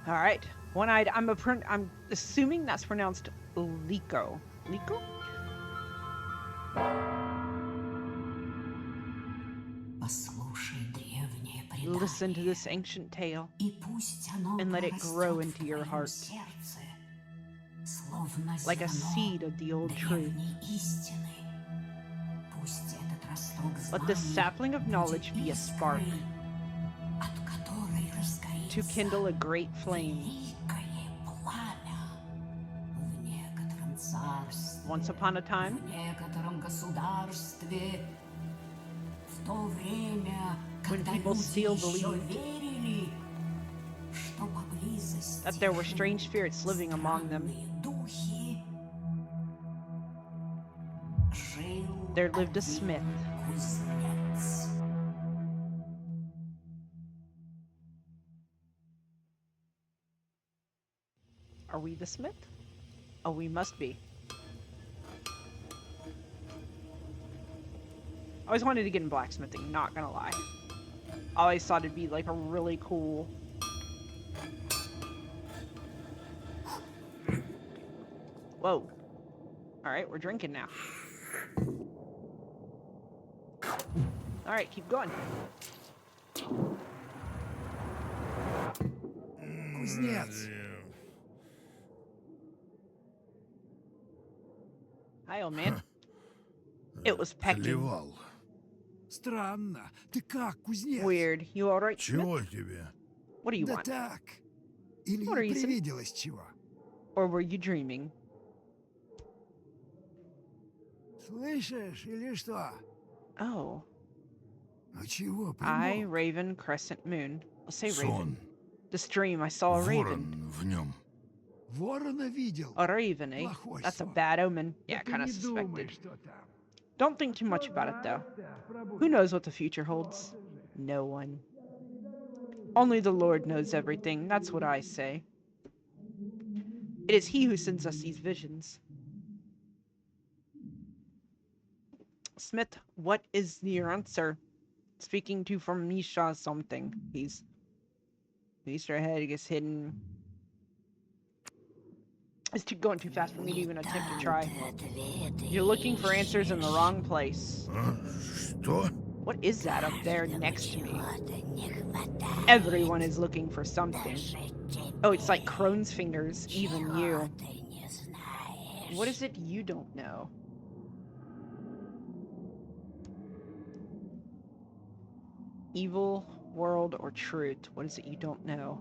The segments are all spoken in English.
All right. One-eyed. I'm assuming that's pronounced Likho. Likho? Listen to this ancient tale and let it grow into your heart like a seed of the old truth. Let this sapling of knowledge be a spark to kindle a great flame. Once upon a time, when people still believed that there were strange spirits living among them, there lived a smith. Are we the smith? Oh, we must be. I always wanted to get in blacksmithing, not gonna lie. I always thought it'd be like a really cool... Whoa. Alright, we're drinking now. Alright, keep going. Кузнец. Hi, old man. It was pecking. Клевал. Странно. Ты как, кузнец? Weird. You alright, Smith? Чего тебе? What do you Да want? так. Или What reason? привиделось чего? Or were you dreaming? Слышишь, или что? Oh. Ну чего, I, примолк? Raven, Crescent, Moon. Let's say Raven. Сон. This dream, I saw a raven. Ворон в нем. Ворона видел? A raven, eh? Плохой That's a сон. bad omen. Yeah, Да ты kind of не думай, suspected. что там. Don't think too much about it, though. Who knows what the future holds? No one. Only the Lord knows everything. That's what I say. It is He who sends us these visions. Smith, what is your answer? Speaking to from Misha something. He's Easter head gets hidden. It's going too fast for me to even attempt to try. You're looking for answers in the wrong place. А? Что? What is that up there next to me? Everyone is looking for something. Oh, it's like Crone's fingers, even you. What is it you don't know? Evil, world, or truth? What is it you don't know?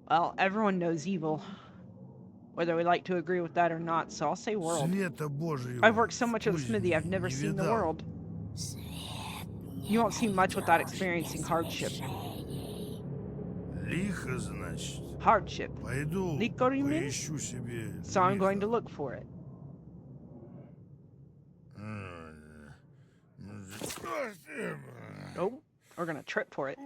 Well, everyone knows evil, whether we like to agree with that or not, so I'll say world. Света Божьего I've worked so в much at the smithy, I've кузне never не seen the видал. world. You won't see much without experiencing hardship. Лихо, значит. Hardship. Пойду Likho, you mean? поищу себе So I'm going to лихо. look for it. Oh, we're gonna trip for it.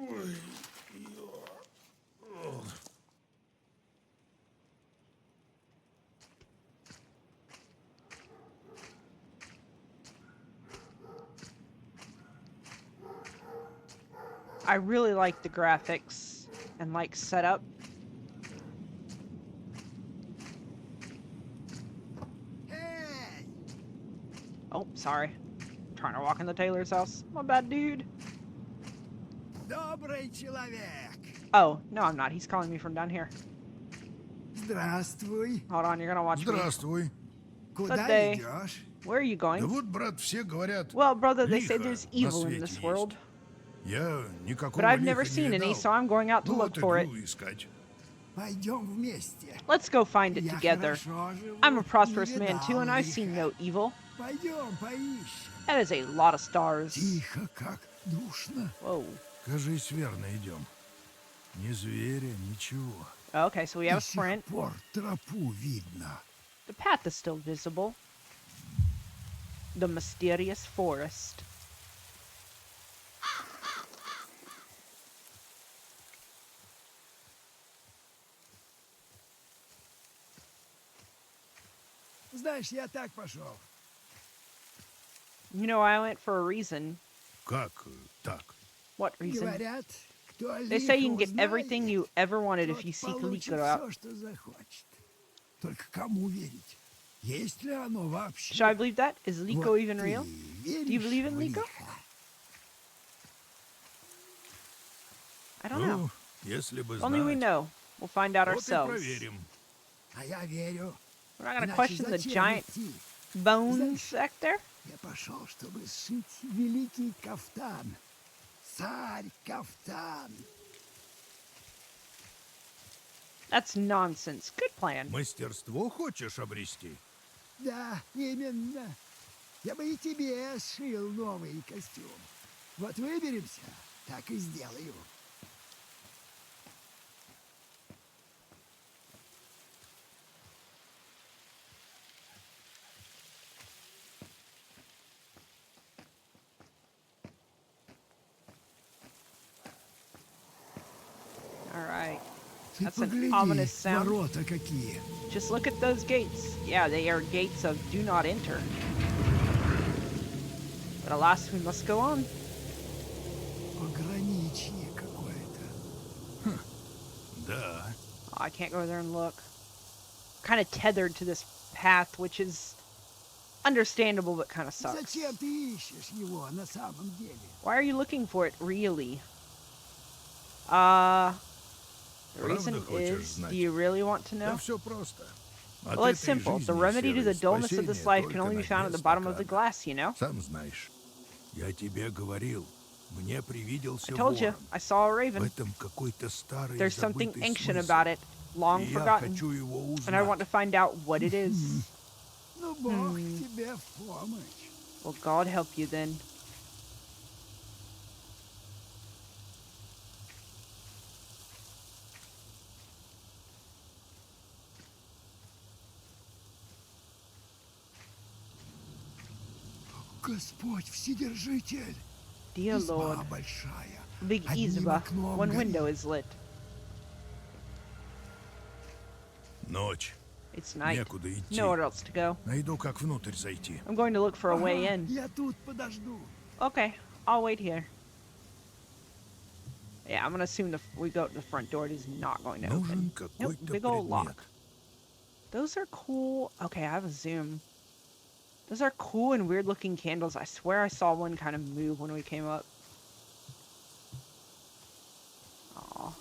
I really like the graphics and like setup. Эй! Oh, sorry. Trying to walk in the tailor's house. My bad, dude. Добрый человек. Oh, no, I'm not. He's calling me from down here. Здравствуй. Hold on, you're gonna watch me. Здравствуй. Куда day. идешь? Where are you Да going? вот, брат, все говорят, Well, brother, they say лихо there's на evil in свете this есть. world, Я никакого but I've лиха never не seen any, видал. so I'm going out to Ну look вот for it. иду искать. Пойдем вместе. Let's go find it Я together. хорошо живу, I'm a не prosperous man видал too, and I've seen лиха. no evil. Пойдем, поищем. That is a lot of stars. Тихо, как душно. Whoa. Кажись, верно идем. Ни зверя, ничего. Okay, so we have a До сих sprint. пор тропу видно. The path is still visible. The mysterious forest. Знаешь, я так пошел. You know, I went for a reason. Как так? What reason? Говорят, Кто They say you Лихо can get everything узнает, you ever wanted if тот you seek получит Likho out. все, что захочет. Только кому верить? Есть ли оно Should I вообще? believe that? Is Вот Likho even ты real? Do you веришь believe in в Likho? лихо? I don't know. Ну, если бы If only we знать, know. We'll find out вот и ourselves. проверим. А я верю. We're not gonna Иначе question the зачем giant идти? bones Знаешь, back there. я пошел, чтобы сшить великий кафтан. Царь кафтан. That's nonsense. Good plan. Мастерство хочешь обрести? Да, именно. Я бы и тебе сшил новый костюм. Вот выберемся, так и сделаю. All right. Ты That's an погляди, ominous sound. ворота какие. Just look at those gates. Yeah, they are gates of do not enter. But alas, we must go on. Пограничье какое-то. Да. Oh, I can't go there and look. Kind of tethered to this path, which is understandable, but kind of sucks. Зачем ты ищешь его на самом деле? Why are you looking for it, really? The reason Правда хочешь is, знать? do you really want to Да know? все просто. От Well, it's этой simple. The жизни remedy to the серой dullness of this спасение life can только only be на found at дне the bottom of the стакана. glass, you know? Сам знаешь, я тебе говорил, мне привиделся I told you, ворон. I saw a В raven. этом какой-то старый There's something забытый ancient смысл. about it, long И я forgotten, хочу его and I want to узнать. find out what it is. Ну, Бог тебе в помощь. Well, God help you then. Господь Вседержитель. Dear Изба Lord, большая. big Одним izba, окном one горит. window is lit. Ночь. It's night. Некуда идти. Nowhere else to go. Найду, как внутрь зайти. I'm going to look for a way Ага, in. я тут подожду. Okay, I'll wait here. Yeah, I'm gonna assume if we go to the front door, it is not going to Нужен open. Nope, какой-то big old предмет. lock. Those are cool. Okay, I have a zoom. Those are cool and weird looking candles. I swear I saw one kind of move when we came up. Aw. I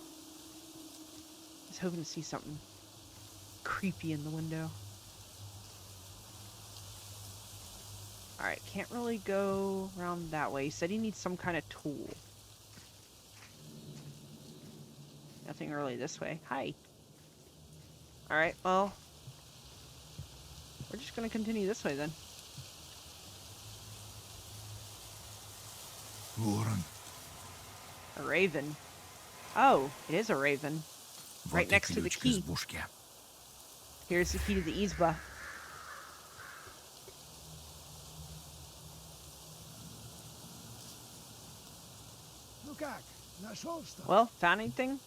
was hoping to see something creepy in the window. Alright, can't really go around that way. He said he needs some kind of tool. Nothing really this way. Hi. Alright, well, we're just gonna continue this way then. Ворон. A raven. Oh, it is a raven. Right Вот и next to the ключ к key. избушке. Here's the key to the izba. Ну как, нашел что? Well, found anything?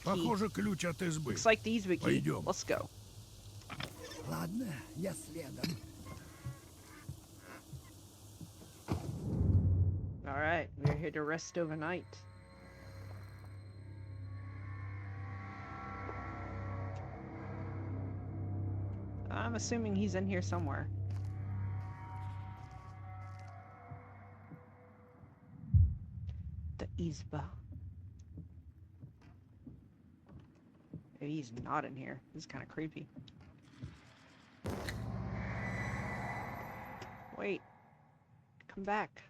Похоже, ключ от избы. Looks like the izba key. Пойдем. Let's go. Ладно, я следом. Alright, we're here to rest overnight. I'm assuming he's in here somewhere. The izba. Maybe he's not in here. This is kind of creepy. Wait. Come back.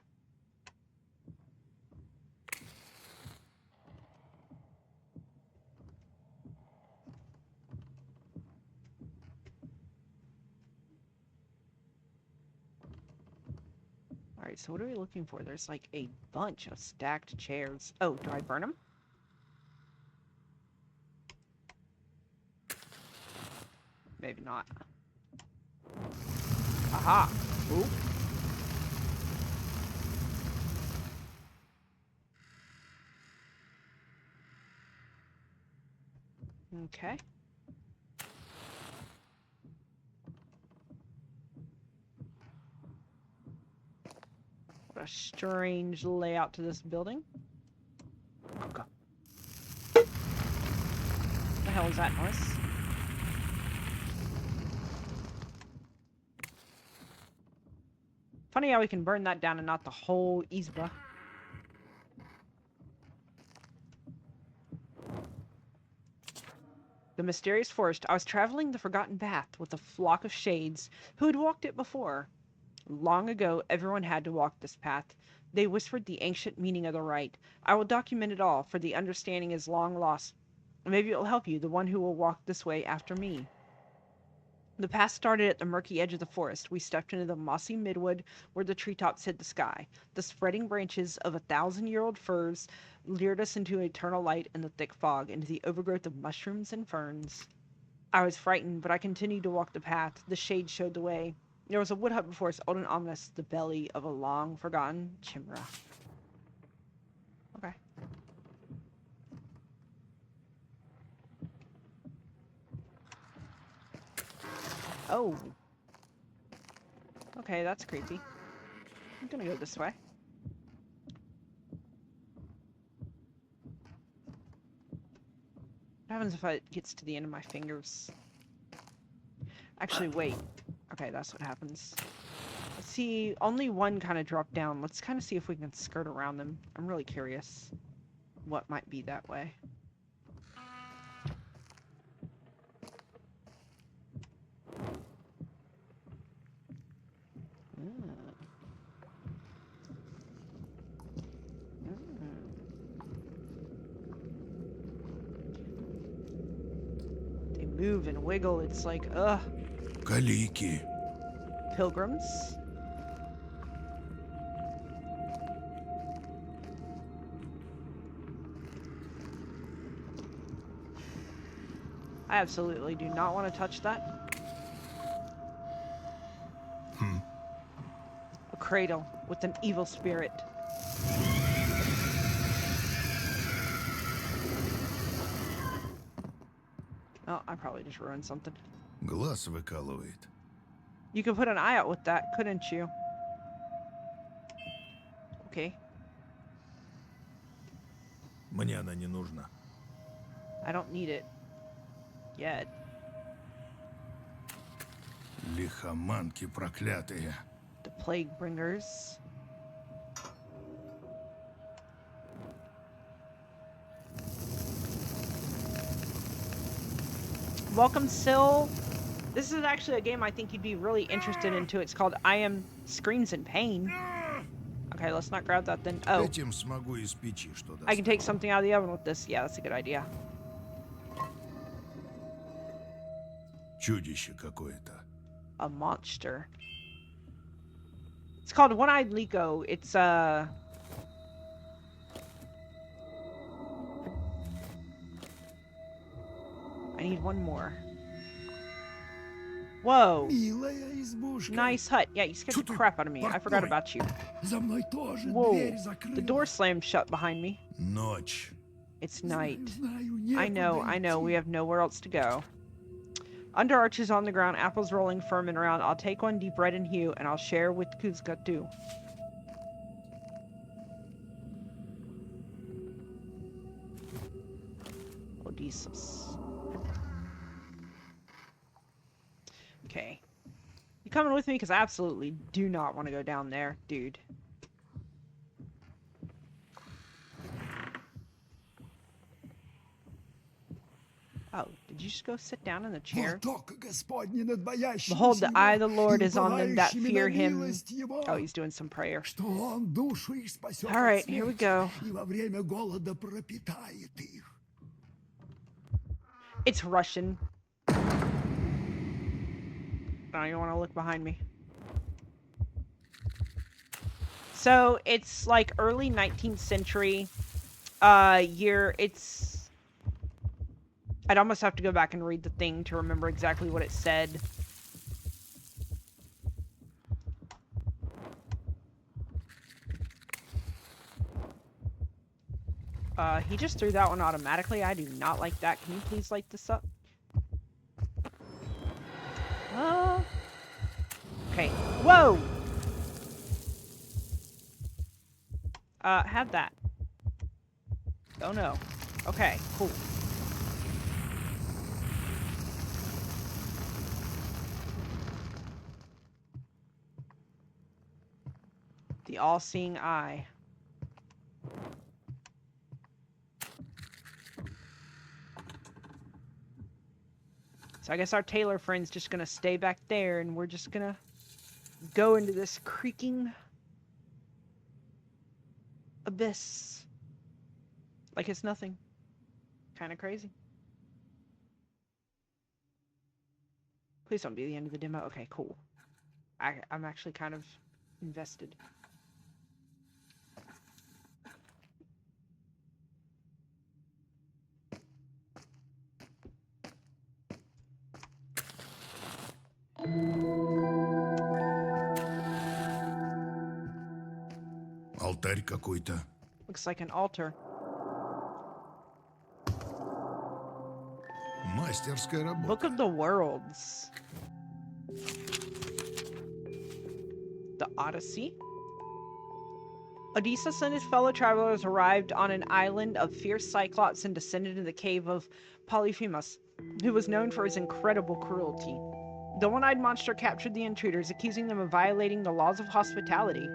Alright, so what are we looking for? There's like a bunch of stacked chairs. Oh, do I burn them? Maybe not. Aha! Ooh. Okay. What a strange layout to this building. go. The hell is that noise? Funny how we can burn that down and not the whole izba. The mysterious forest. I was traveling the forgotten path with a flock of shades who had walked it before. Long ago, everyone had to walk this path. They whispered the ancient meaning of the rite. I will document it all, for the understanding is long lost. Maybe it will help you, the one who will walk this way after me. The path started at the murky edge of the forest. We stepped into the mossy midwood where the treetops hid the sky. The spreading branches of 1,000-year-old firs lured us into eternal light in the thick fog, into the overgrowth of mushrooms and ferns. I was frightened, but I continued to walk the path. The shade showed the way. There was a wood hut before us, old and ominous, the belly of a long-forgotten chimera. Okay. Oh. Okay, that's creepy. I'm gonna go this way. What happens if it gets to the end of my fingers? Actually, wait. Okay, that's what happens. Let's see, only one kind of dropped down. Let's kind of see if we can skirt around them. I'm really curious what might be that way. They move and wiggle. It's like, ugh. Калики. Pilgrims. I absolutely do not want to touch that. A cradle with an evil spirit. Oh, I probably just ruined something. Глаз выкалывает. You could put an eye out with that, couldn't you? Okay. Мне она не нужна. I don't need it. Yet. Лихоманки проклятые. The plague bringers. Welcome, Syl. This is actually a game I think you'd be really interested into. It's called I Am Screams in Pain. Okay, let's not grab that then. Oh, Этим смогу из печи что I can take something out of the oven with this. Yeah, that's a good idea. Чудище какое-то. A monster. It's called One-Eyed Likho. It's I need one more. Whoa. Милая избушка. Nice hut. Yeah, you scared the crap out of me. I forgot about you. За мной тоже Whoa. дверь закрыта. The door slammed shut behind me. Ночь. It's night. Знаю, I know, некуда we идти. have nowhere else to go. Under arches on the ground, apples rolling firm and round. I'll take one deep red in hue, and I'll share with Kuzka too. Odysseus. Okay. You coming with me? Because I absolutely do not want to go down there, dude. Oh, did you just go sit down in the chair? Вот око Господне над боящимися Behold, the его eye of the Lord и is on them that уповающими fear на him. милость его, Oh, he's doing some prayer. что он душу их спасет All right, от here we смерти go. и во время голода пропитает их. It's Russian. I don't even want to look behind me. So it's like early 19th century year. I'd almost have to go back and read the thing to remember exactly what it said. He just threw that one automatically. I do not like that. Can you please light this up? Okay. Whoa! Have that. Oh no. Okay, cool. The all-seeing eye. So I guess our tailor friend's just gonna stay back there, and we're just gonna go into this creaking abyss like it's nothing. Kind of crazy. Please don't be the end of the demo. Okay, cool. I'm actually kind of invested. Алтарь какой-то. Looks like an altar. Мастерская работа. Book of the Worlds. The Odyssey. Odysseus and his fellow travelers arrived on an island of fierce cyclops and descended into the cave of Polyphemus, who was known for his incredible cruelty. The one-eyed monster captured the intruders, accusing them of violating the laws of hospitality.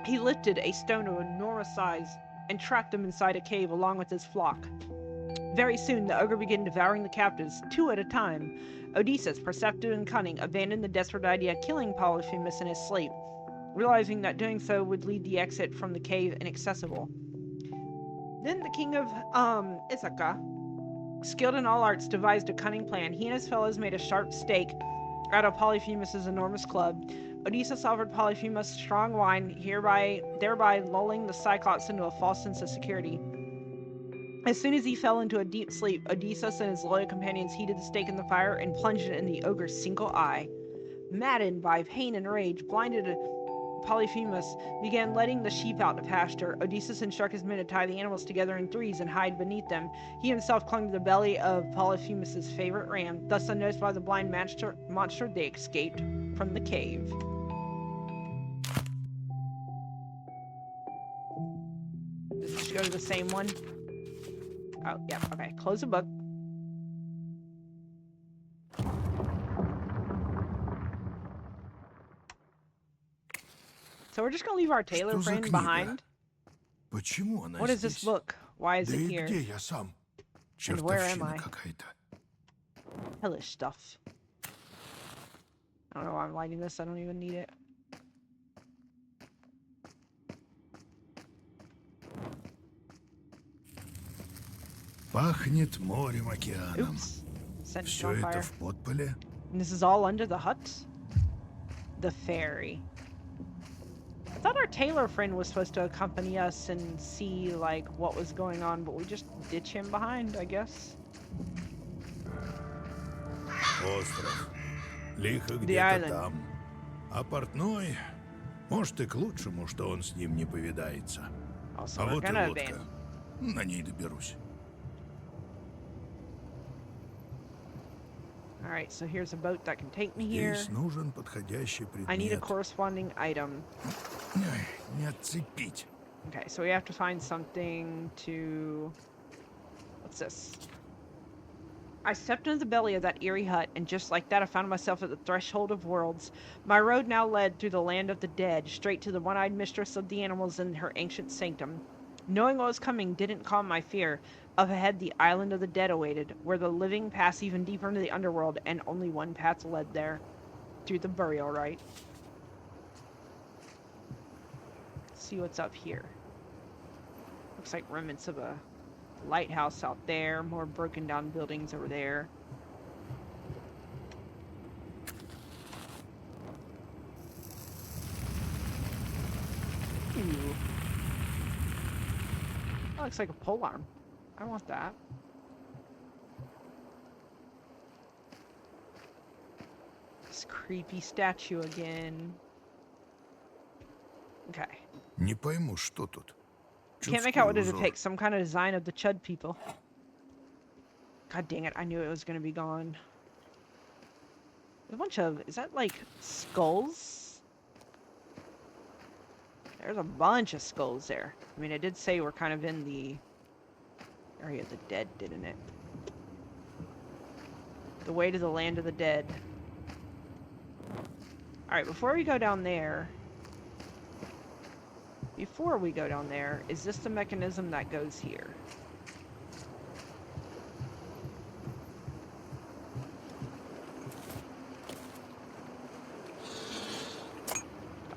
He lifted a stone of enormous size and trapped them inside a cave along with his flock. Very soon, the ogre began devouring the captives, 2 at a time. Odysseus, perceptive and cunning, abandoned the desperate idea of killing Polyphemus in his sleep, realizing that doing so would leave the exit from the cave inaccessible. Then the king of Ithaca, skilled in all arts, devised a cunning plan. He and his fellows made a sharp stake out of Polyphemus's enormous club. Odysseus offered Polyphemus strong wine, thereby lulling the Cyclops into a false sense of security. As soon as he fell into a deep sleep, Odysseus and his loyal companions heated the stake in the fire and plunged it in the ogre's single eye. Maddened by pain and rage, blinded Polyphemus began letting the sheep out to pasture. Odysseus instructed his men to tie the animals together in threes and hide beneath them. He himself clung to the belly of Polyphemus's favorite ram. Thus, unnoticed by the blind monster, they escaped from the cave. Does it just go to the same one? Oh, yeah, okay. Close the book. So we're just gonna leave our tailor friend behind. Почему она What is this book? Why is Да it и here? где я сам? And where am I? Чертовщина какая-то. Hellish stuff. I don't know why I'm lighting this. I don't even need it. Пахнет морем, океаном. Oops. Set Все on это fire. в подполе? And this is all under the hut? The ferry. I thought our tailor friend was supposed to accompany us and see, like, what was going on, but we just ditch him behind, I guess. Остров. Лихо The где-то island. там. А портной, может, и к лучшему, что он с ним не повидается. Also, А we're вот и gonna лодка. abandon. На ней доберусь. Alright, so here's a boat that can take me here. Здесь нужен подходящий предмет. I need a corresponding item. Ай, не отцепить. Okay, so we have to find something to... What's this? I stepped into the belly of that eerie hut, and just like that I found myself at the threshold of worlds. My road now led through the land of the dead, straight to the one-eyed mistress of the animals in her ancient sanctum. Knowing what was coming didn't calm my fear. Up ahead, the island of the dead awaited, where the living pass even deeper into the underworld, and only one path led there. Through the burial rite. Let's see what's up here. Looks like remnants of a lighthouse out there, more broken down buildings over there. Ooh. That looks like a polearm. I want that. This creepy statue again. Okay. Не пойму, что тут. Can't make out what it Чудской узор. depicts. Some kind of design of the Chud people. God dang it, I knew it was gonna be gone. There's a bunch of... Is that like skulls? There's a bunch of skulls there. I mean, I did say we're kind of in the Area of the Dead, didn't it? The way to the land of the dead. Alright, before we go down there... is this the mechanism that goes here?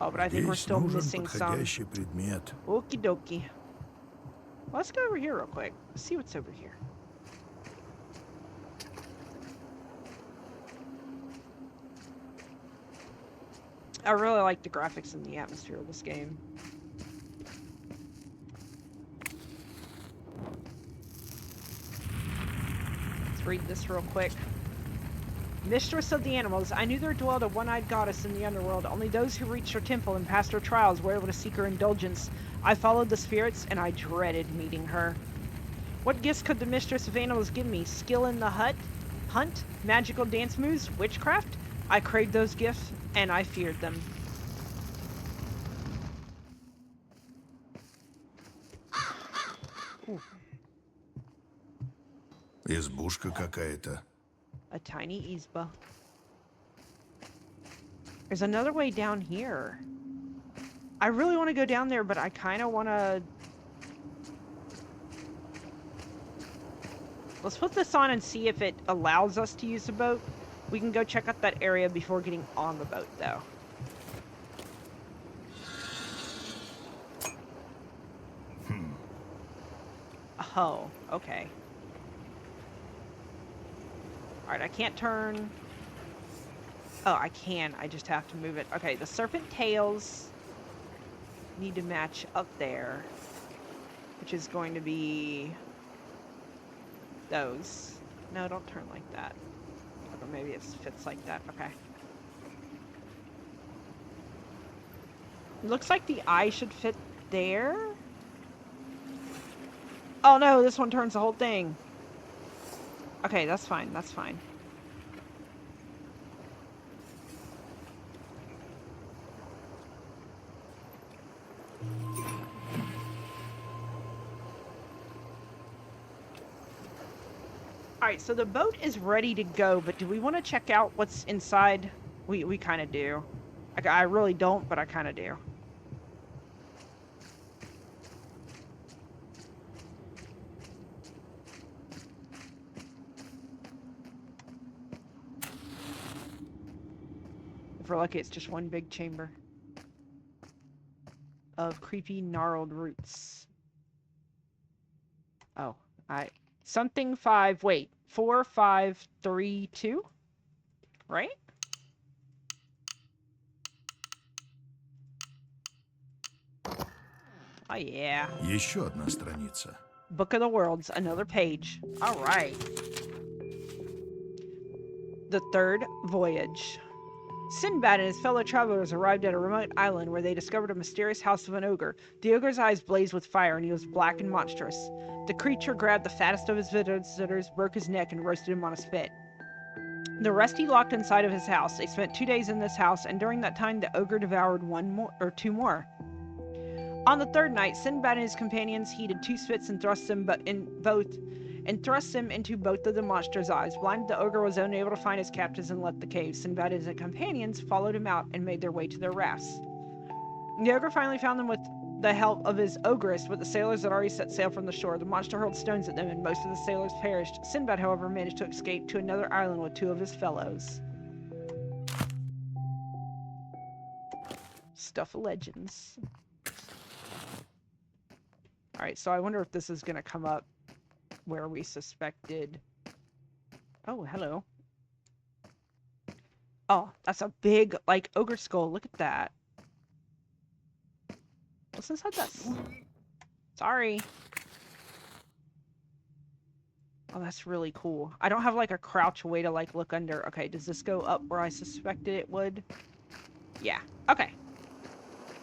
Oh, but I think we're Здесь still нужен missing some. подходящий предмет. Okie dokie. Let's go over here real quick. Let's see what's over here. I really like the graphics and the atmosphere of this game. Let's read this real quick. Mistress of the animals, I knew there dwelled a one-eyed goddess in the underworld. Only those who reached her temple and passed her trials were able to seek her indulgence. I followed the spirits, and I dreaded meeting her. What gifts could the mistress of animals give me? Skill in the hunt, magical dance moves, witchcraft? I craved those gifts, and I feared them. Ooh. Избушка какая-то. A tiny izba. There's another way down here. I really want to go down there, but I kind of want to... Let's put this on and see if it allows us to use the boat. We can go check out that area before getting on the boat, though. Oh, okay. Alright, I can't turn... Oh, I can. I just have to move it. Okay, the serpent tails need to match up there, which is going to be those. No, don't turn like that. Or maybe it fits like that. Okay. Looks like the eye should fit there. Oh no, this one turns the whole thing. Okay, that's fine. That's fine. Alright, so the boat is ready to go, but do we want to check out what's inside? We kind of do. I really don't, but I kind of do. If we're lucky, it's just one big chamber of creepy, gnarled roots. Oh, something 5, wait, 4, 5, 3, 2? Right? Oh, yeah. Еще одна страница. Book of the Worlds, another page. All right. The third voyage. Sinbad and his fellow travelers arrived at a remote island where they discovered a mysterious house of an ogre. The ogre's eyes blazed with fire, and he was black and monstrous. The creature grabbed the fattest of his visitors, broke his neck, and roasted him on a spit. The rest he locked inside of his house. They spent 2 days in this house, and during that time the ogre devoured two more. On the third night, Sinbad and his companions heated 2 spits and thrust them into both of the monster's eyes. Blinded, the ogre was unable to find his captives and left the cave. Sinbad and his companions followed him out and made their way to their rafts. The ogre finally found them with the help of his ogress, but the sailors had already set sail from the shore. The monster hurled stones at them, and most of the sailors perished. Sinbad, however, managed to escape to another island with 2 of his fellows. Stuff of legends. Alright, so I wonder if this is going to come up where we suspected... Oh, hello. Oh, that's a big, like, ogre skull. Look at that. What's inside that? Sorry. Oh, that's really cool. I don't have, like, a crouch way to, like, look under. Okay, does this go up where I suspected it would? Yeah. Okay.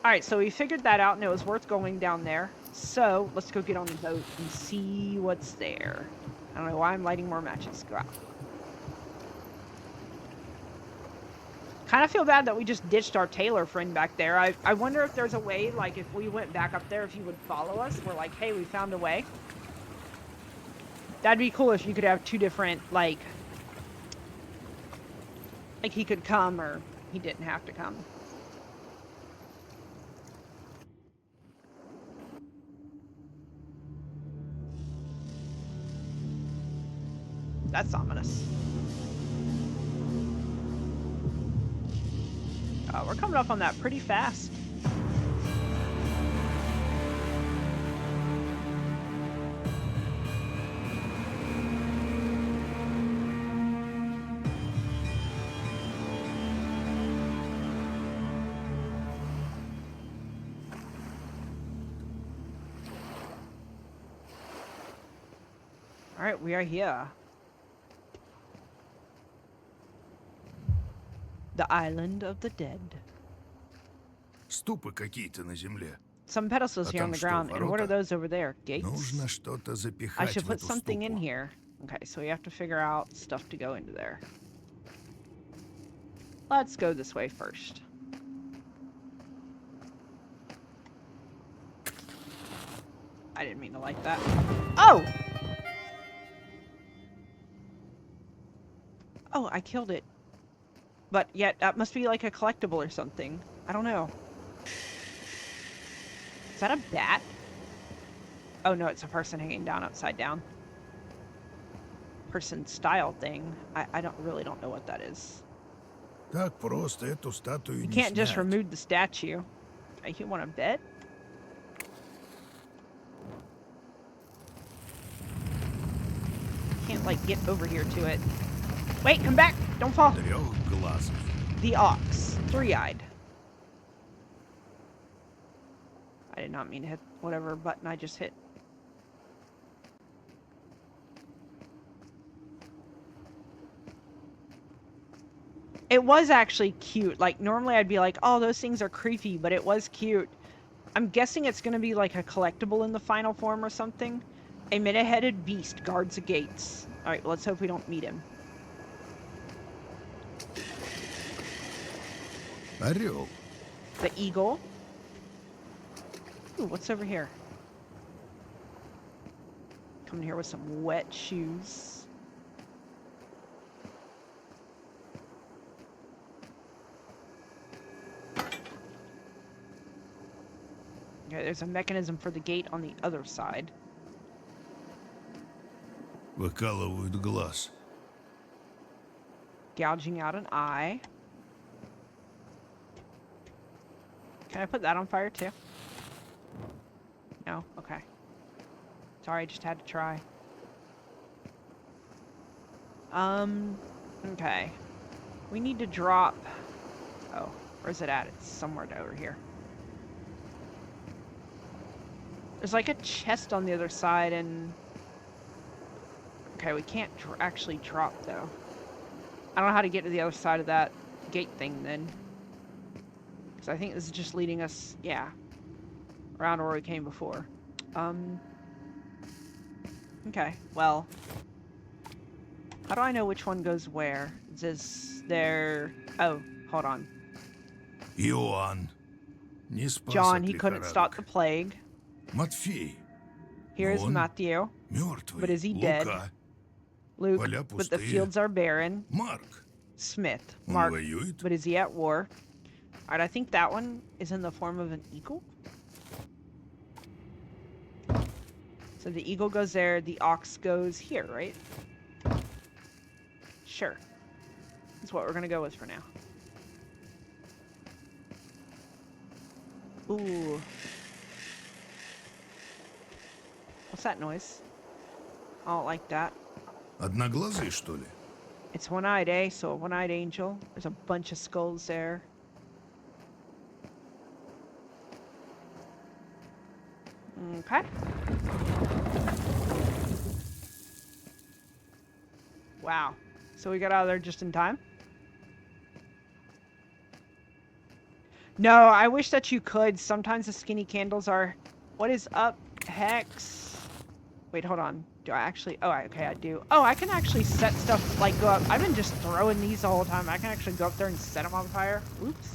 Alright, so we figured that out, and it was worth going down there. So, let's go get on the boat and see what's there. I don't know why I'm lighting more matches. Go out. Kind of feel bad that we just ditched our tailor friend back there. I wonder if there's a way, like, if we went back up there, if he would follow us. We're like, hey, we found a way. That'd be cool if you could have two different, like he could come or he didn't have to come. That's ominous. We're coming up on that pretty fast. All right, we are here. The island of the dead. Ступы какие-то на земле. Some pedestals here on the ground. And what are those over there? Gates? Нужно что-то запихать I should в put эту something in ступу. here. Okay, so we have to figure out stuff to go into there. Let's go this way first. I didn't mean to like that. Oh! Oh, I killed it. But yet, that must be like a collectible or something. I don't know. Is that a bat? Oh no, it's a person hanging down upside down. Person style thing. I really don't know what that is. Так просто эту статую You не can't just снять. remove the statue. You want to bet? Can't like get over here to it. Wait, come back! Don't fall! Трехглазый. The ox. Three-eyed. I did not mean to hit whatever button I just hit. It was actually cute. Like, normally I'd be like, oh, those things are creepy, but it was cute. I'm guessing it's going to be like a collectible in the final form or something. A many-headed beast guards the gates. Alright, well, let's hope we don't meet him. Орел. The eagle. Ooh, what's over here? Coming here with some wet shoes. Okay, there's a mechanism for the gate on the other side. Выкалывают глаз. Gouging out an eye. Can I put that on fire too? No? Okay. Sorry, I just had to try. Okay. We need to drop... Oh, where's it at? It's somewhere over here. There's like a chest on the other side and... Okay, we can't actually drop though. I don't know how to get to the other side of that gate thing then. Because I think this is just leading us, yeah, around where we came before. Okay, well. How do I know which one goes where? It says there... Oh, hold on. Иоанн. Не спас John, от he couldn't stop the лихорадок. plague. Матфей. Here's Он Matthew. мертвый. But is he dead? Лука. Luke, Поля but the пустые. fields are barren. Марк. Smith. Он Mark, воюет. but is he at war? Alright, I think that one is in the form of an eagle. So the eagle goes there, the ox goes here, right? Sure. That's what we're gonna go with for now. Ooh. What's that noise? I don't like that. Одноглазый, что ли? It's one-eyed, eh? So a one-eyed angel. There's a bunch of skulls there. Okay. Wow. So we got out of there just in time? No, I wish that you could. Sometimes the skinny candles are... What is up, Hex? Wait, hold on. Do I actually... Oh, okay, I do. Oh, I can actually set stuff, like, go up. I've been just throwing these the whole time. I can actually go up there and set them on fire. Oops.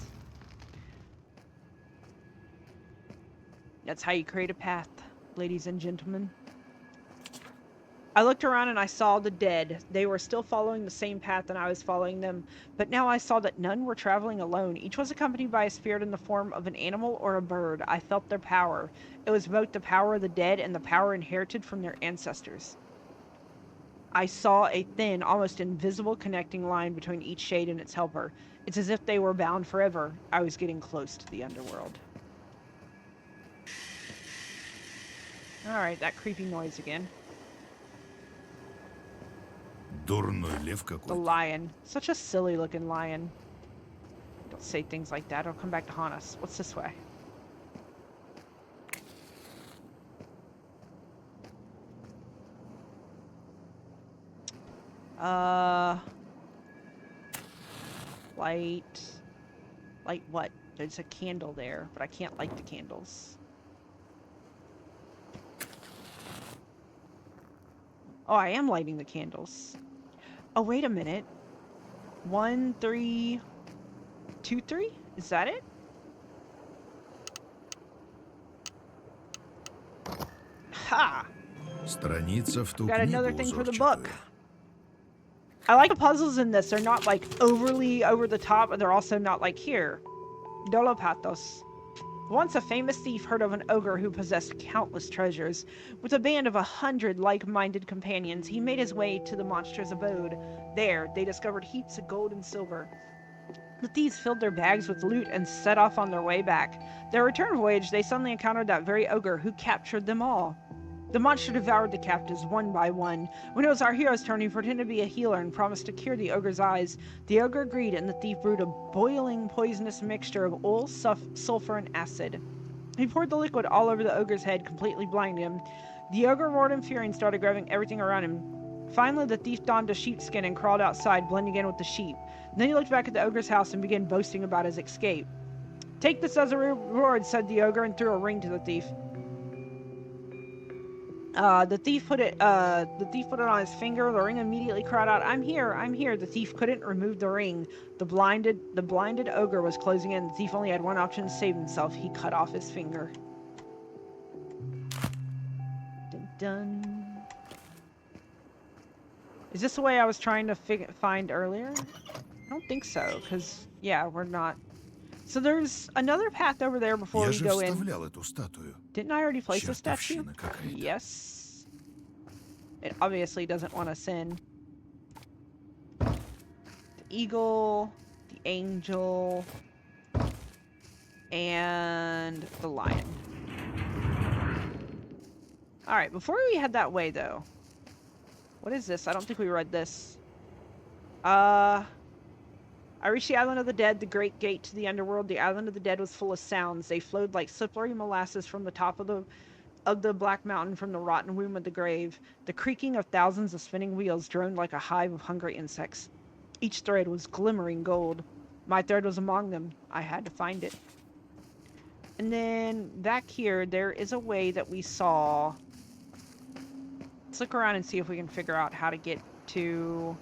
That's how you create a path, ladies and gentlemen. I looked around and I saw the dead. They were still following the same path and I was following them, but now I saw that none were traveling alone. Each was accompanied by a spirit in the form of an animal or a bird. I felt their power. It was both the power of the dead and the power inherited from their ancestors. I saw a thin, almost invisible connecting line between each shade and its helper. It's as if they were bound forever. I was getting close to the underworld. Alright, that creepy noise again. Дурной лев The какой-то. lion. Such a silly looking lion. Don't say things like that. It'll come back to haunt us. What's this way? Light. Light what? There's a candle there, but I can't light the candles. Oh, I am lighting the candles. Oh, wait a minute. 1, 3, 2, 3? Is that it? Ha! Страница в ту Got another книгу thing for the узорчатую. book. I like the puzzles in this. They're not like overly over the top, but they're also not like here. Dolopatos. Once a famous thief heard of an ogre who possessed countless treasures. With a band of 100 like-minded companions, he made his way to the monster's abode. There, they discovered heaps of gold and silver. The thieves filled their bags with loot and set off on their way back. Their return voyage, they suddenly encountered that very ogre who captured them all. The monster devoured the captives one by one. When it was our hero's turn, he pretended to be a healer and promised to cure the ogre's eyes. The ogre agreed, and the thief brewed a boiling, poisonous mixture of oil, sulfur, and acid. He poured the liquid all over the ogre's head, completely blinding him. The ogre roared in fury and started grabbing everything around him. Finally, the thief donned a sheepskin and crawled outside, blending in with the sheep. Then he looked back at the ogre's house and began boasting about his escape. "Take this as a reward," said the ogre, and threw a ring to the thief. The thief put it on his finger. The ring immediately cried out, "I'm here, I'm here." The thief couldn't remove the ring. The blinded ogre was closing in. The thief only had one option to save himself. He cut off his finger. Dun dun. Is this the way I was trying to find earlier? I don't think so, because, yeah, we're not. So there's another path over there before Я we же go in. вставлял эту статую. Didn't I already place a statue? Чертовщина какая-то. Yes. It obviously doesn't want us in. The eagle, the angel, and the lion. Alright, before we head that way, though. What is this? I don't think we read this. I reached the island of the dead, the great gate to the underworld. The island of the dead was full of sounds. They flowed like slippery molasses from the top of the black mountain, from the rotten womb of the grave. The creaking of thousands of spinning wheels droned like a hive of hungry insects. Each thread was glimmering gold. My thread was among them. I had to find it. And then back here, there is a way that we saw. Let's look around and see if we can figure out how to get to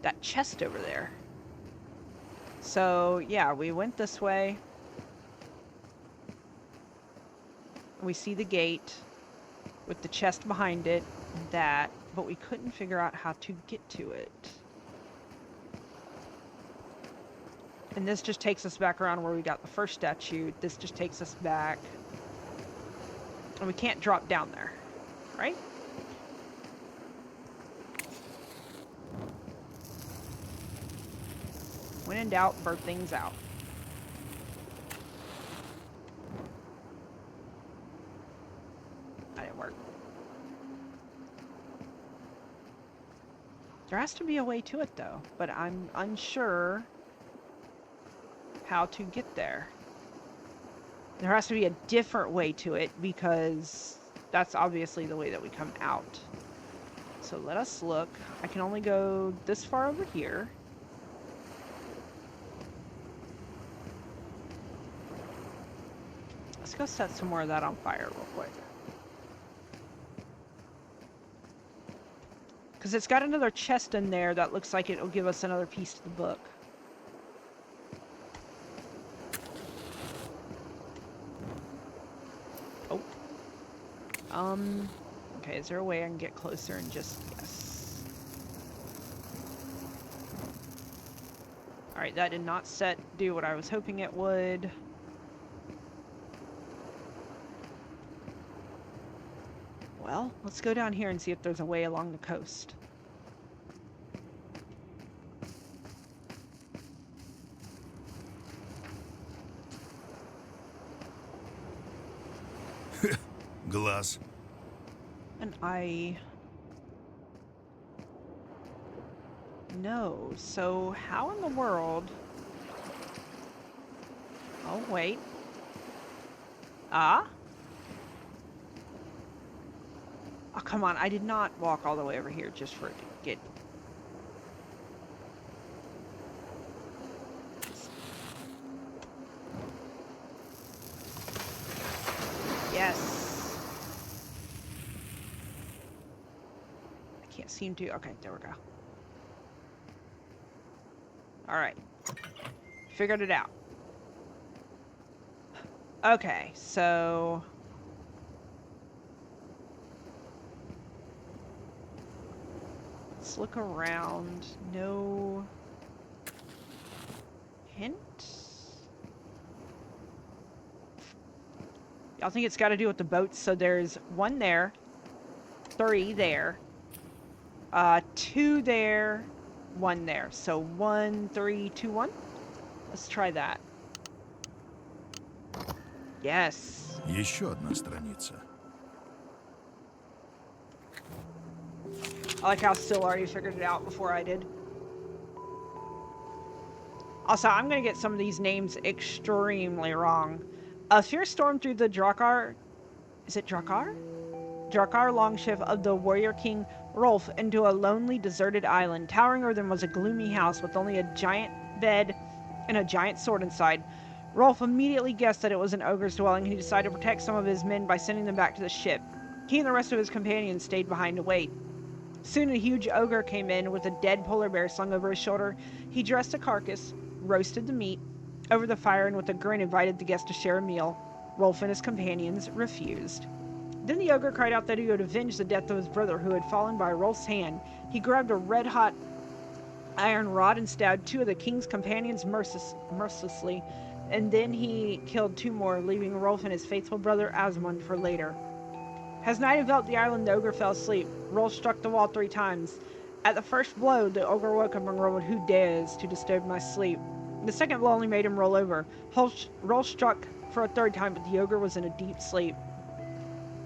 that chest over there. So, yeah, we went this way. We see the gate with the chest behind it, but we couldn't figure out how to get to it. And this just takes us back around where we got the first statue. This just takes us back. And we can't drop down there, right? When in doubt, bird things out. That didn't work. There has to be a way to it, though, but I'm unsure how to get there. There has to be a different way to it, because that's obviously the way that we come out. So let us look. I can only go this far over here. Let's go set some more of that on fire real quick. Because it's got another chest in there that looks like it'll give us another piece to the book. Oh. Okay, is there a way I can get closer and just... Yes. Alright, that did not do what I was hoping it would. Well, let's go down here and see if there's a way along the coast. Глаз. And I... No, so how in the world... Oh, wait. Ah? Oh, come on, I did not walk all the way over here just for it to get... Yes. I can't seem to... Okay, there we go. Alright. Figured it out. Okay, so... Let's look around. No... hint? Y'all think it's got to do with the boats? So there's 1 there, 3 there, 2 there, 1 there. So 1, 3, 2, 1. Let's try that. Yes. Еще одна страница. I like how Still already figured it out before I did. Also, I'm going to get some of these names extremely wrong. A fierce storm through the Drakkar... Is it Drakkar? Drakkar longship of the warrior king Rolf into a lonely, deserted island. Towering over them was a gloomy house with only a giant bed and a giant sword inside. Rolf immediately guessed that it was an ogre's dwelling, and he decided to protect some of his men by sending them back to the ship. He and the rest of his companions stayed behind to wait. Soon a huge ogre came in with a dead polar bear slung over his shoulder. He dressed a carcass, roasted the meat over the fire, and with a grin invited the guests to share a meal. Rolf and his companions refused. Then the ogre cried out that he would avenge the death of his brother who had fallen by Rolf's hand. He grabbed a red-hot iron rod and stabbed 2 of the king's companions mercilessly, and then he killed 2 more, leaving Rolf and his faithful brother Asmund for later. As night enveloped the island, the ogre fell asleep. Rolf struck the wall 3 times. At the first blow, the ogre woke up and roared, "Who dares to disturb my sleep?" The second blow only made him roll over. Rolf struck for a 3rd time, but the ogre was in a deep sleep.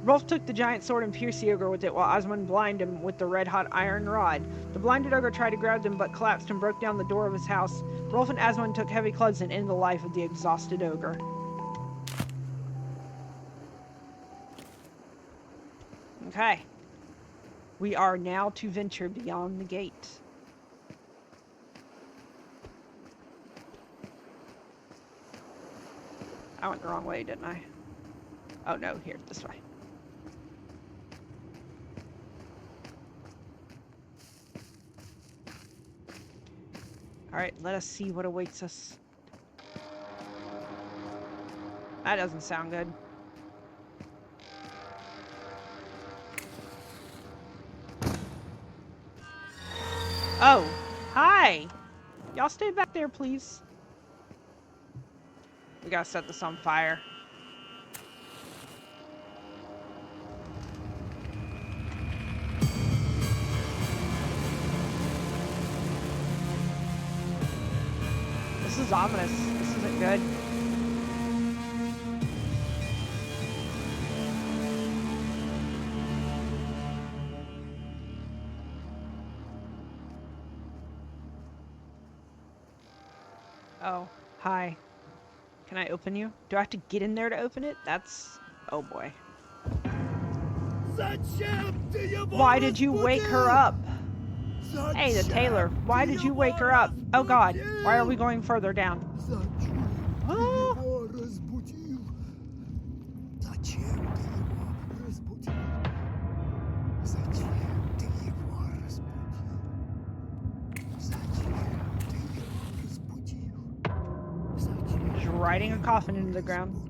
Rolf took the giant sword and pierced the ogre with it, while Asmund blinded him with the red-hot iron rod. The blinded ogre tried to grab them, but collapsed and broke down the door of his house. Rolf and Asmund took heavy clubs and ended the life of the exhausted ogre. Okay. We are now to venture beyond the gate. I went the wrong way, didn't I? Oh no, here, this way. Alright, let us see what awaits us. That doesn't sound good. Oh, hi! Y'all stay back there, please. We gotta set this on fire. This is ominous. This isn't good. Oh, hi. Can I open you? Do I have to get in there to open it? That's... oh boy. Why did you wake her up? Hey, the tailor. Why did you wake her up? Oh god, why are we going further down? Oh. Just riding a coffin into the ground.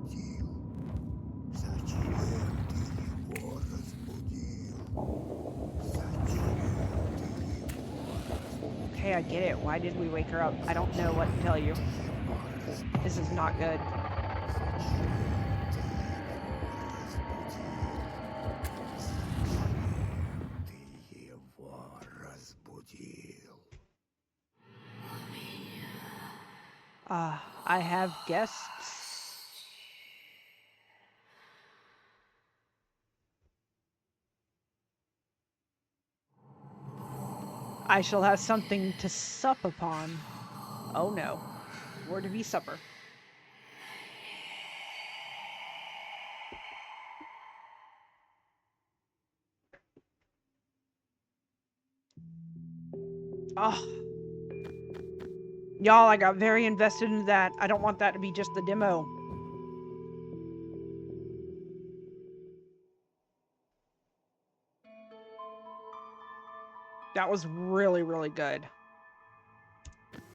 I get it. Why did we wake her up? I don't know what to tell you. This is not good. Ты его разбудил. I have guests. I shall have something to sup upon. Oh no. Where to be supper? Oh. Y'all, I got very invested into that. I don't want that to be just the demo. That was really, really good.